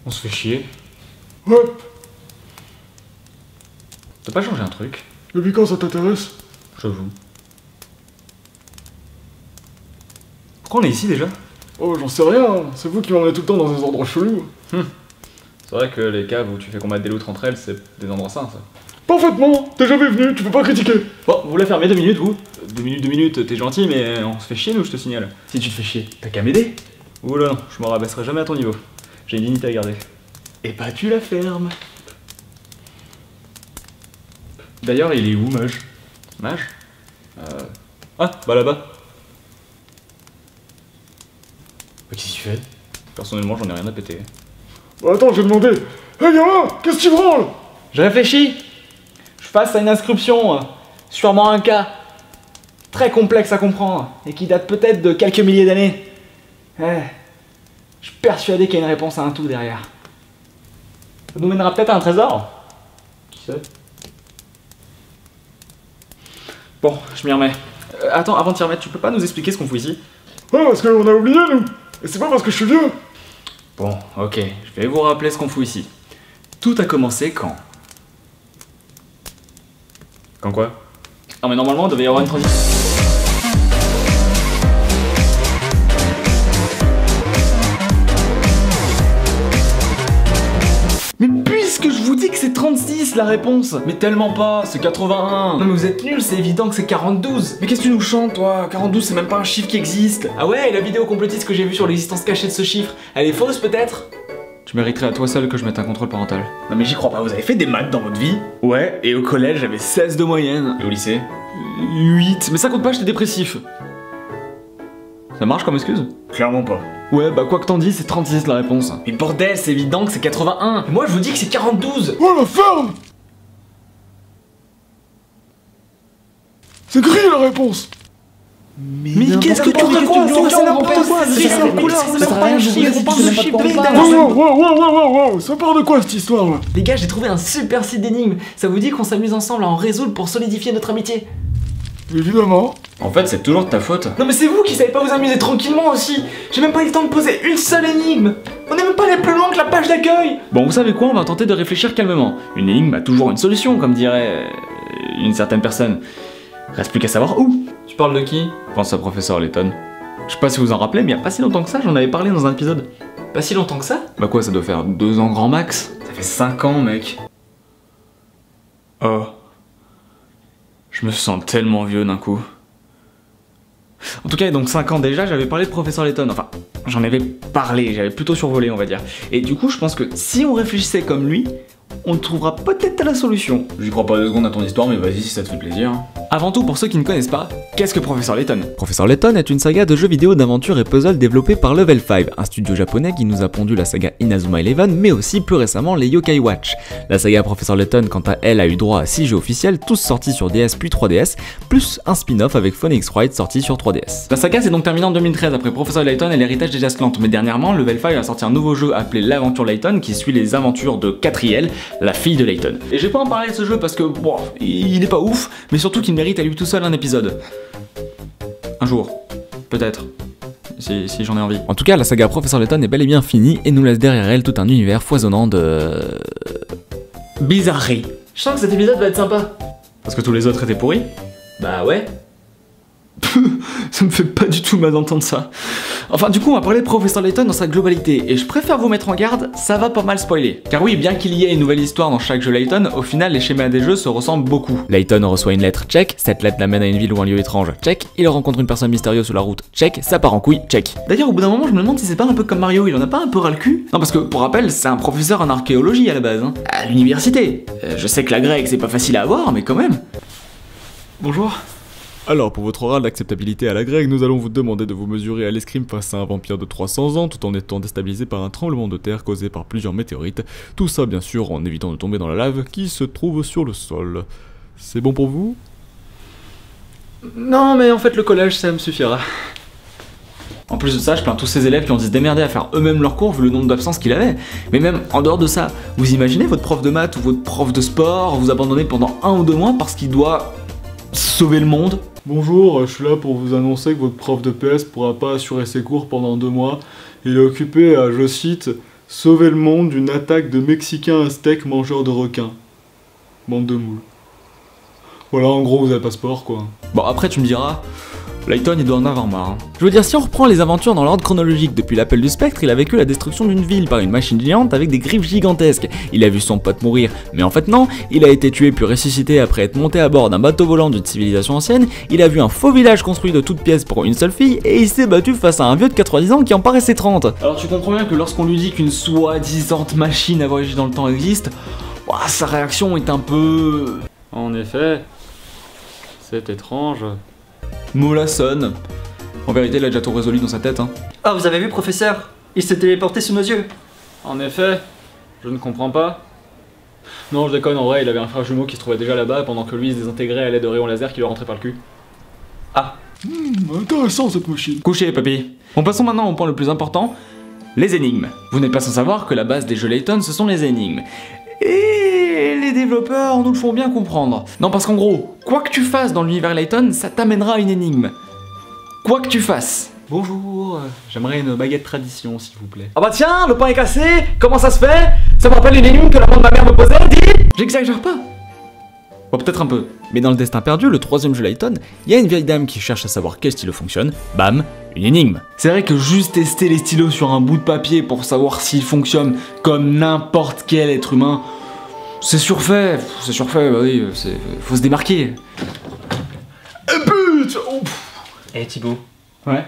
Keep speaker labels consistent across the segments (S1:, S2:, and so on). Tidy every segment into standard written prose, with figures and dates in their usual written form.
S1: On se fait chier.
S2: Hop.
S1: T'as pas changé un truc?
S2: Depuis quand ça t'intéresse?
S1: J'avoue. Pourquoi on est ici déjà?
S2: Oh, j'en sais rien, c'est vous qui m'emmenez tout le temps dans des endroits chelous.
S1: C'est vrai que les caves où tu fais combattre des loutres entre elles, c'est des endroits sains, ça.
S2: Parfaitement, t'es jamais venu, tu peux pas critiquer.
S1: Bon, vous la fermez 2 minutes, vous? 2 minutes, t'es gentil, mais on se fait chier, nous, je te signale. Si tu te fais chier, t'as qu'à m'aider. Oula non, je me rabaisserai jamais à ton niveau. J'ai une dignité à garder. Et bah tu la fermes. D'ailleurs, il est où, Mage? Mage? Ah, bah là-bas. Qu'est-ce que tu fais? Personnellement, j'en ai rien à péter.
S2: Bah attends, j'ai demandé. Hé gamin, qu'est-ce que tu branles?
S1: Je réfléchis. Je passe à une inscription, sûrement un cas très complexe à comprendre, et qui date peut-être de quelques milliers d'années. Je suis persuadé qu'il y a une réponse à un tout derrière. Ça nous mènera peut-être à un trésor. Qui sait? Bon, je m'y remets. Attends, avant de t'y remettre, tu peux pas nous expliquer ce qu'on fout ici?
S2: Ouais, parce qu'on a oublié, nous. Et c'est pas parce que je suis vieux.
S1: Bon, ok, je vais vous rappeler ce qu'on fout ici. Tout a commencé quand? Quand quoi? Ah mais normalement, il devait y avoir une transition. Mais puisque je vous dis que c'est 36 la réponse! Mais tellement pas, c'est 81! Non mais vous êtes nuls, c'est évident que c'est 42! Mais qu'est-ce que tu nous chantes toi? 42 c'est même pas un chiffre qui existe! Ah ouais, et la vidéo complotiste que j'ai vue sur l'existence cachée de ce chiffre, elle est fausse peut-être? Tu mériterais à toi seul que je mette un contrôle parental. Non mais j'y crois pas, vous avez fait des maths dans votre vie? Ouais, et au collège j'avais 16 de moyenne. Et au lycée? 8, mais ça compte pas, j'étais dépressif. Ça marche comme excuse?
S2: Clairement pas.
S1: Ouais, bah quoi que t'en dis, c'est 36 la réponse. Mais bordel, c'est évident que c'est 81. Et moi je vous dis que c'est 42.
S2: Oh la ferme! C'est gris la réponse!
S1: Mais qu'est-ce que tu racontes? C'est n'importe quoi, c'est en couleur, ça sert à rien de chiffre, on parle de chiffre.
S2: Ça part de quoi cette histoire là?
S1: Les gars, j'ai trouvé un super site d'énigmes. Ça vous dit qu'on s'amuse ensemble à en résoudre pour solidifier notre amitié?
S2: Évidemment.
S1: En fait, c'est toujours de ta faute. Non mais c'est vous qui savez pas vous amuser tranquillement aussi. J'ai même pas eu le temps de poser une seule énigme. On est même pas allé plus loin que la page d'accueil. Bon, vous savez quoi? On va tenter de réfléchir calmement. Une énigme a toujours une solution, comme dirait une certaine personne. Reste plus qu'à savoir où. Tu parles de qui? Je pense à professeur Layton. Je sais pas si vous en rappelez, mais il y a pas si longtemps que ça, j'en avais parlé dans un épisode. Pas si longtemps que ça? Bah quoi, ça doit faire 2 ans grand max? Ça fait 5 ans, mec. Oh. Je me sens tellement vieux d'un coup. En tout cas, donc 5 ans déjà, j'avais parlé de professeur Layton. Enfin, j'en avais parlé, j'avais plutôt survolé, on va dire. Et du coup, je pense que si on réfléchissait comme lui, on trouvera peut-être la solution. J'y crois pas 2 secondes à ton histoire, mais vas-y si ça te fait plaisir. Avant tout, pour ceux qui ne connaissent pas, qu'est-ce que Professeur Layton? Professeur Layton est une saga de jeux vidéo d'aventure et puzzle développée par Level 5, un studio japonais qui nous a pondu la saga Inazuma Eleven, mais aussi plus récemment les Yokai Watch. La saga Professeur Layton, quant à elle, a eu droit à 6 jeux officiels, tous sortis sur DS puis 3DS, plus un spin-off avec Phoenix Wright sorti sur 3DS. La saga s'est donc terminée en 2013 après Professeur Layton et l'héritage des Jasclantes, mais dernièrement, Level 5 a sorti un nouveau jeu appelé l'Aventure Layton qui suit les aventures de Catriel, la fille de Layton. Et j'ai pas en parler de ce jeu parce que, bon, il est pas ouf, mais surtout qu'il mérite à lui tout seul un épisode. Un jour. Peut-être. Si j'en ai envie. En tout cas, la saga Professeur Layton est bel et bien finie et nous laisse derrière elle tout un univers foisonnant de... bizarreries. Je sens que cet épisode va être sympa. Parce que tous les autres étaient pourris? Bah ouais. Ça me fait pas du tout mal d'entendre ça. Enfin, du coup, on va parler de Professeur Layton dans sa globalité, et je préfère vous mettre en garde, ça va pas mal spoiler. Car oui, bien qu'il y ait une nouvelle histoire dans chaque jeu Layton, au final, les schémas des jeux se ressemblent beaucoup. Layton reçoit une lettre, check, cette lettre l'amène à une ville ou un lieu étrange, check, il rencontre une personne mystérieuse sur la route, check, ça part en couille, check. D'ailleurs, au bout d'un moment, je me demande si c'est pas un peu comme Mario, il en a pas un peu ras le cul? Non, parce que, pour rappel, c'est un professeur en archéologie à la base, hein, à l'université. Je sais que la grecque, c'est pas facile à avoir, mais quand même. Bonjour.
S3: Alors, pour votre oral d'acceptabilité à la grecque, nous allons vous demander de vous mesurer à l'escrime face à un vampire de 300 ans, tout en étant déstabilisé par un tremblement de terre causé par plusieurs météorites. Tout ça, bien sûr, en évitant de tomber dans la lave qui se trouve sur le sol. C'est bon pour vous?
S1: Non, mais en fait, le collège, ça me suffira. En plus de ça, je plains tous ces élèves qui ont dû se démerder à faire eux-mêmes leurs cours vu le nombre d'absences qu'il avait. Mais même en dehors de ça, vous imaginez votre prof de maths ou votre prof de sport vous abandonner pendant 1 ou 2 mois parce qu'il doit sauver le monde?
S2: Bonjour, je suis là pour vous annoncer que votre prof de PS pourra pas assurer ses cours pendant 2 mois. Il est occupé à, je cite,
S3: Sauver le monde d'une attaque de Mexicains aztèques mangeurs de requins. Bande de moules. Voilà, en gros, vous avez passeport, quoi.
S1: Bon, après, tu me diras, Layton, il doit en avoir marre. Hein. Je veux dire, si on reprend les aventures dans l'ordre chronologique, depuis l'appel du spectre, il a vécu la destruction d'une ville par une machine géante avec des griffes gigantesques. Il a vu son pote mourir, mais en fait non, il a été tué puis ressuscité après être monté à bord d'un bateau volant d'une civilisation ancienne, il a vu un faux village construit de toutes pièces pour une seule fille, et il s'est battu face à un vieux de 90 ans qui en paraissait 30. Alors tu comprends bien que lorsqu'on lui dit qu'une soi-disant machine à voyager dans le temps existe, ouah, sa réaction est un peu...
S3: En effet, c'est étrange.
S1: mollassonne. En vérité, il a déjà tout résolu dans sa tête, hein.
S4: Ah, vous avez vu, professeur? Il s'est téléporté sous nos yeux.
S3: En effet, je ne comprends pas. Non, je déconne, en vrai, il avait un frère jumeau qui se trouvait déjà là-bas pendant que lui il se désintégrait à l'aide de rayons laser qui lui rentraient par le cul.
S4: Ah.
S2: Intéressant cette machine.
S1: Couché, papy. Bon, passons maintenant au point le plus important, les énigmes. Vous n'êtes pas sans savoir que la base des jeux Layton, ce sont les énigmes. Et les développeurs nous le font bien comprendre. Non, parce qu'en gros, quoi que tu fasses dans l'univers Layton, ça t'amènera à une énigme. Quoi que tu fasses.
S3: Bonjour, j'aimerais une baguette tradition, s'il vous plaît.
S1: Ah bah tiens, le pain est cassé, comment ça se fait? Ça me rappelle une énigme que la maman de ma mère me posait, dis. J'exagère pas. Bon, peut-être un peu. Mais dans le Destin Perdu, le troisième jeu Layton, il y a une vieille dame qui cherche à savoir quel stylo fonctionne. Bam, une énigme. C'est vrai que juste tester les stylos sur un bout de papier pour savoir s'ils fonctionnent comme n'importe quel être humain, c'est surfait, bah oui, faut se démarquer.
S2: But oh,
S4: Eh Thibaut,
S1: Ouais.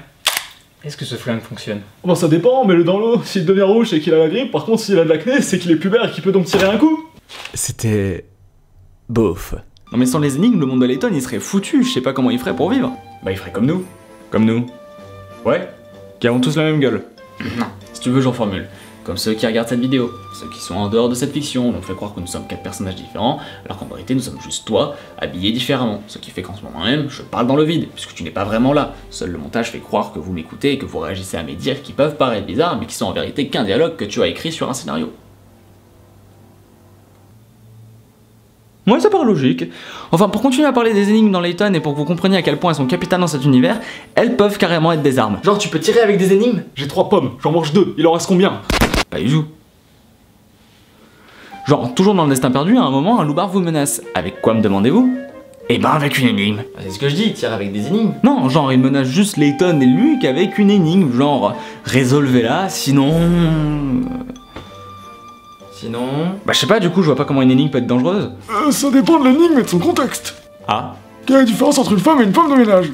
S4: est-ce que ce flingue fonctionne?
S2: Bon, ça dépend, mais le dans l'eau, s'il devient rouge, c'est qu'il a la grippe. Par contre, s'il a de l'acné, c'est qu'il est pubère et qu'il peut donc tirer un coup.
S1: C'était... bof. Non mais sans les énigmes, le monde de Layton, il serait foutu, je sais pas comment il ferait pour vivre. Bah il ferait comme nous. Comme nous. Ouais. Qui avons tous la même gueule. Non, si tu veux j'en formule. Comme ceux qui regardent cette vidéo, ceux qui sont en dehors de cette fiction, on fait croire que nous sommes 4 personnages différents, alors qu'en vérité nous sommes juste toi, habillés différemment. Ce qui fait qu'en ce moment même, je parle dans le vide, puisque tu n'es pas vraiment là. Seul le montage fait croire que vous m'écoutez et que vous réagissez à mes dires qui peuvent paraître bizarres, mais qui sont en vérité qu'un dialogue que tu as écrit sur un scénario. Ouais, ça paraît logique. Enfin, pour continuer à parler des énigmes dans Layton et pour que vous compreniez à quel point elles sont capitales dans cet univers, elles peuvent carrément être des armes. Genre, tu peux tirer avec des énigmes?
S2: J'ai 3 pommes, j'en mange 2, il en reste combien?
S1: Pas du tout. Genre, toujours dans le Destin Perdu, à un moment, un loupard vous menace. Avec quoi, me demandez-vous? Eh ben, avec une énigme. C'est ce que je dis, tire avec des énigmes. Non, genre, il menace juste Layton et Luke avec une énigme. Genre, résolvez-la, sinon... Sinon... Bah, je sais pas, du coup, je vois pas comment une énigme peut être dangereuse.
S2: Ça dépend de l'énigme et de son contexte.
S1: Ah.
S2: Quelle est la différence entre une femme et une femme de ménage?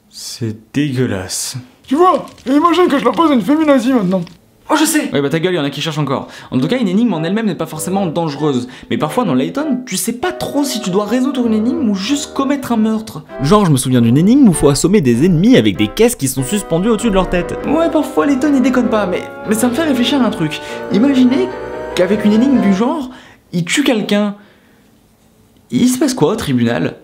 S1: C'est dégueulasse.
S2: Tu vois? Et imagine que je la pose à une féminazie maintenant.
S4: Oh, je sais!
S1: Ouais bah ta gueule, y'en a qui cherchent encore. En tout cas, une énigme en elle-même n'est pas forcément dangereuse. Mais parfois dans Layton, tu sais pas trop si tu dois résoudre une énigme ou juste commettre un meurtre. Genre, je me souviens d'une énigme où faut assommer des ennemis avec des caisses qui sont suspendues au-dessus de leur tête. Ouais, parfois Layton il déconne pas, mais ça me fait réfléchir à un truc. Imaginez qu'avec une énigme du genre, il tue quelqu'un. Il se passe quoi au tribunal?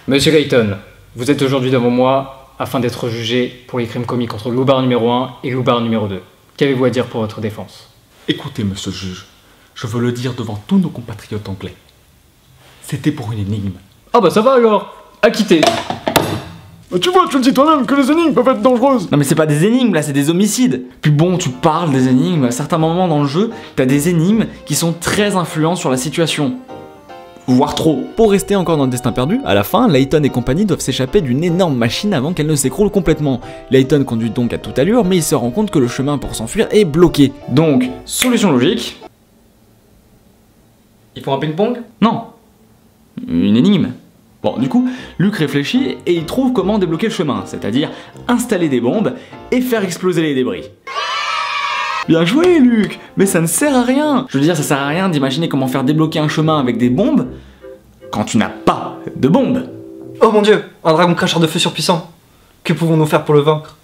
S5: Monsieur Layton, vous êtes aujourd'hui devant moi afin d'être jugé pour les crimes commis contre Loupard numéro 1 et Loupard numéro 2. Qu'avez-vous à dire pour votre défense?
S3: Écoutez, monsieur le juge, je veux le dire devant tous nos compatriotes anglais. C'était pour une énigme.
S5: Ah bah ça va alors! Acquitté!
S2: Bah tu vois, tu le dis toi-même que les énigmes peuvent être dangereuses.
S1: Non mais c'est pas des énigmes là, c'est des homicides. Puis bon, tu parles des énigmes, à certains moments dans le jeu, t'as des énigmes qui sont très influents sur la situation. Voire trop. Pour rester encore dans le Destin Perdu, à la fin, Layton et compagnie doivent s'échapper d'une énorme machine avant qu'elle ne s'écroule complètement. Layton conduit donc à toute allure, mais il se rend compte que le chemin pour s'enfuir est bloqué. Donc, solution logique...
S4: Ils font un ping-pong?
S1: Non. Une énigme. Bon, du coup, Luke réfléchit et il trouve comment débloquer le chemin, c'est-à-dire installer des bombes et faire exploser les débris. Bien joué, Luke, mais ça ne sert à rien. Je veux dire, ça sert à rien d'imaginer comment faire débloquer un chemin avec des bombes quand tu n'as pas de bombes.
S4: Oh mon dieu, un dragon cracheur de feu surpuissant. Que pouvons-nous faire pour le vaincre?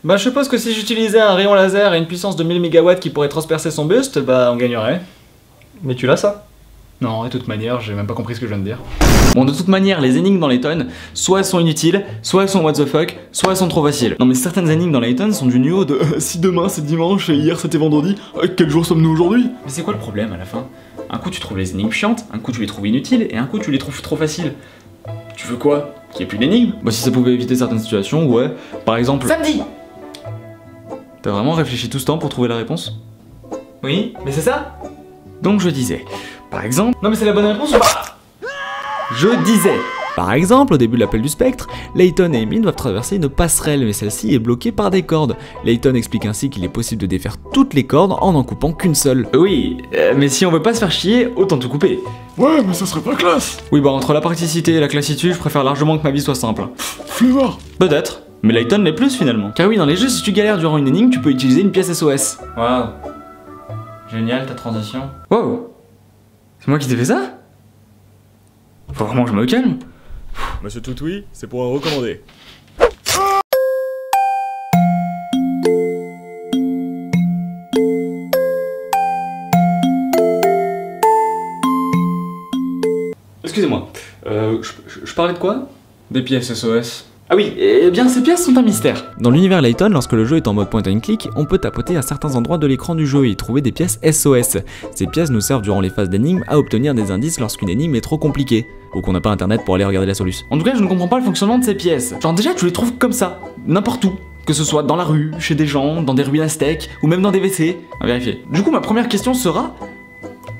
S1: Bah, je suppose que si j'utilisais un rayon laser à une puissance de 1000 MW qui pourrait transpercer son buste, bah, on gagnerait.
S4: Mais tu l'as ça?
S3: Non, de toute manière, j'ai même pas compris ce que je viens de dire.
S1: Bon, de toute manière, les énigmes dans Layton, soit elles sont inutiles, soit elles sont what the fuck, soit elles sont trop faciles. Non mais certaines énigmes dans Layton sont du niveau de
S2: Si demain c'est dimanche et hier c'était vendredi, quel jour sommes-nous aujourd'hui?
S1: Mais c'est quoi le problème à la fin? Un coup tu trouves les énigmes chiantes, un coup tu les trouves inutiles, et un coup tu les trouves trop faciles. Tu veux quoi? Qu'il y ait plus d'énigmes? Bah si ça pouvait éviter certaines situations, ouais. Par exemple...
S4: Samedi!
S1: T'as vraiment réfléchi tout ce temps pour trouver la réponse?
S4: Oui, mais c'est ça?
S1: Donc je disais, par exemple...
S4: Non mais c'est la bonne réponse ou pas?
S1: Je disais...
S3: Par exemple, au début de l'appel du spectre, Layton et Amy doivent traverser une passerelle, mais celle-ci est bloquée par des cordes. Layton explique ainsi qu'il est possible de défaire toutes les cordes en n'en coupant qu'une seule.
S1: Oui, mais si on veut pas se faire chier, autant tout couper.
S2: Ouais, mais ça serait pas classe.
S1: Oui, bah entre la praticité et la classitude, je préfère largement que ma vie soit simple.
S2: Flemmard.
S1: Peut-être, mais Layton l'est plus finalement. Car oui, dans les jeux, si tu galères durant une énigme, tu peux utiliser une pièce SOS.
S4: Waouh. Génial ta transition.
S1: Wow, c'est moi qui t'ai fait ça? Faut vraiment que je me calme.
S3: Monsieur Toutoui, c'est pour un recommandé.
S1: Excusez-moi, je parlais de quoi? Des pièces SOS. Ah oui, eh bien ces pièces sont un mystère.
S3: Dans l'univers Layton, lorsque le jeu est en mode point and click, on peut tapoter à certains endroits de l'écran du jeu et y trouver des pièces SOS. Ces pièces nous servent durant les phases d'énigmes à obtenir des indices lorsqu'une énigme est trop compliquée, ou qu'on n'a pas internet pour aller regarder la solution.
S1: En tout cas, je ne comprends pas le fonctionnement de ces pièces. Genre déjà, tu les trouves comme ça, n'importe où. Que ce soit dans la rue, chez des gens, dans des ruines aztèques, ou même dans des WC. À vérifier. Du coup, ma première question sera...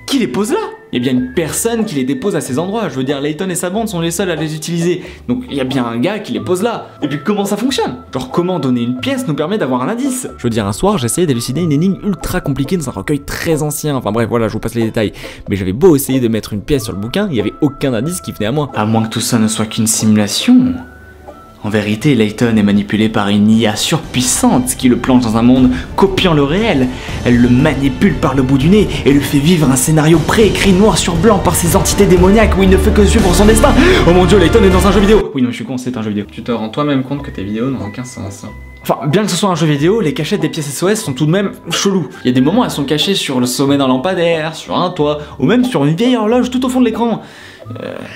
S1: Qui les pose là? Il y a bien une personne qui les dépose à ces endroits. Je veux dire, Layton et sa bande sont les seuls à les utiliser. Donc il y a bien un gars qui les pose là. Et puis comment ça fonctionne? Genre comment donner une pièce nous permet d'avoir un indice?
S3: Je veux dire, un soir, j'essayais d'élucider une énigme ultra compliquée dans un recueil très ancien. Enfin bref, voilà, je vous passe les détails. Mais j'avais beau essayer de mettre une pièce sur le bouquin, il n'y avait aucun indice qui venait à moi.
S1: À moins que tout ça ne soit qu'une simulation. En vérité, Layton est manipulé par une IA surpuissante qui le plonge dans un monde copiant le réel. Elle le manipule par le bout du nez et lui fait vivre un scénario préécrit noir sur blanc par ces entités démoniaques où il ne fait que suivre son destin. Oh mon dieu, Layton est dans un jeu vidéo. Oui, non, je suis con, c'est un jeu vidéo.
S4: Tu te rends toi-même compte que tes vidéos n'ont aucun sens.
S1: Enfin, bien que ce soit un jeu vidéo, les cachettes des pièces SOS sont tout de même chelous. Il y a des moments, elles sont cachées sur le sommet d'un lampadaire, sur un toit, ou même sur une vieille horloge tout au fond de l'écran.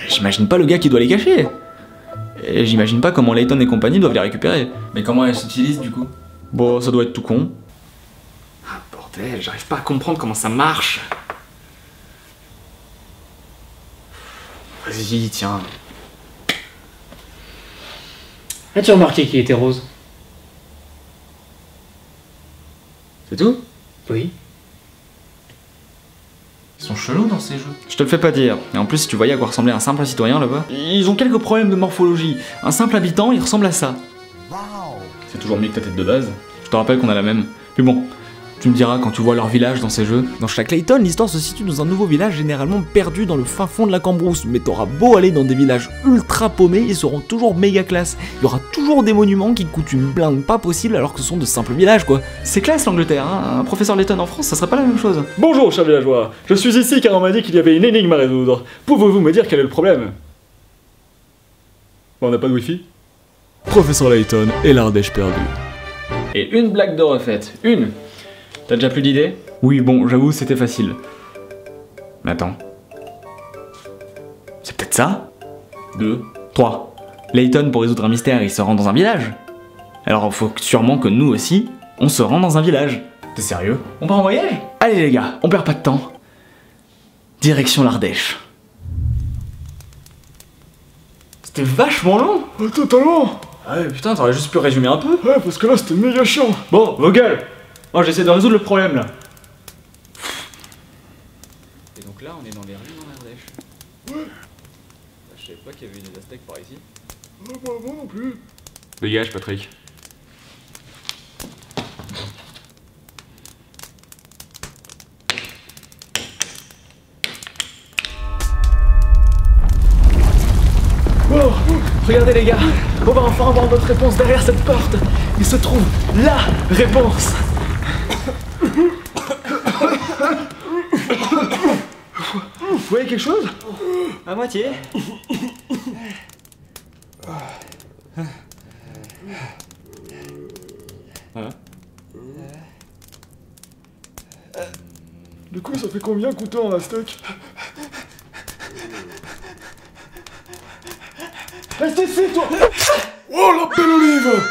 S1: J'imagine pas le gars qui doit les cacher. Et j'imagine pas comment Layton et compagnie doivent les récupérer.
S4: Mais comment elles s'utilisent du coup?
S1: Bon, ça doit être tout con. Ah bordel, j'arrive pas à comprendre comment ça marche. Vas-y, tiens.
S5: As-tu remarqué qu'il était rose?
S1: C'est tout?
S5: Oui.
S4: Ils sont chelous dans ces jeux.
S1: Je te le fais pas dire. Et en plus, si tu voyais à quoi ressemblait un simple citoyen là-bas, ils ont quelques problèmes de morphologie. Un simple habitant, il ressemble à ça. C'est toujours mieux que ta tête de base. Je te rappelle qu'on a la même. Mais bon, tu me diras quand tu vois leur village dans ces jeux.
S3: Dans chaque Layton, l'histoire se situe dans un nouveau village généralement perdu dans le fin fond de la Cambrousse. Mais t'auras beau aller dans des villages ultra paumés, ils seront toujours méga classe. Il y aura toujours des monuments qui coûtent une blinde pas possible alors que ce sont de simples villages quoi.
S1: C'est classe l'Angleterre, hein. Un professeur Layton en France, ça serait pas la même chose.
S2: Bonjour, chers villageois. Je suis ici car on m'a dit qu'il y avait une énigme à résoudre. Pouvez-vous me dire quel est le problème? Bon, on n'a pas de wifi?
S3: Professeur Layton et l'Ardèche perdue.
S1: Et une blague de refaite. Une. T'as déjà plus d'idées? Oui, bon, j'avoue, c'était facile. Mais attends. C'est peut-être ça? 2, 3. Layton, pour résoudre un mystère, il se rend dans un village. Alors, faut sûrement que nous aussi, on se rend dans un village. T'es sérieux? On part en voyage? Allez les gars, on perd pas de temps. Direction l'Ardèche. C'était vachement long!
S2: Totalement.
S1: Ah ouais, putain, t'aurais juste pu résumer un peu.
S2: Ouais, parce que là, c'était méga chiant.
S1: Bon, vos gueules! Moi, j'essaie de résoudre le problème là. Et donc là, on est dans les rues en Ardèche.
S2: Ouais.
S1: Je savais pas qu'il y avait des aztèques par ici.
S2: Moi non plus.
S1: Dégage, Patrick.
S2: Bon,
S1: Regardez les gars, on va enfin avoir notre réponse derrière cette porte. Il se trouve la réponse. Vous voyez quelque chose? À moitié.
S2: du coup, ça fait combien coûter un aztèque? Reste ici, toi! Oh, la belle olive!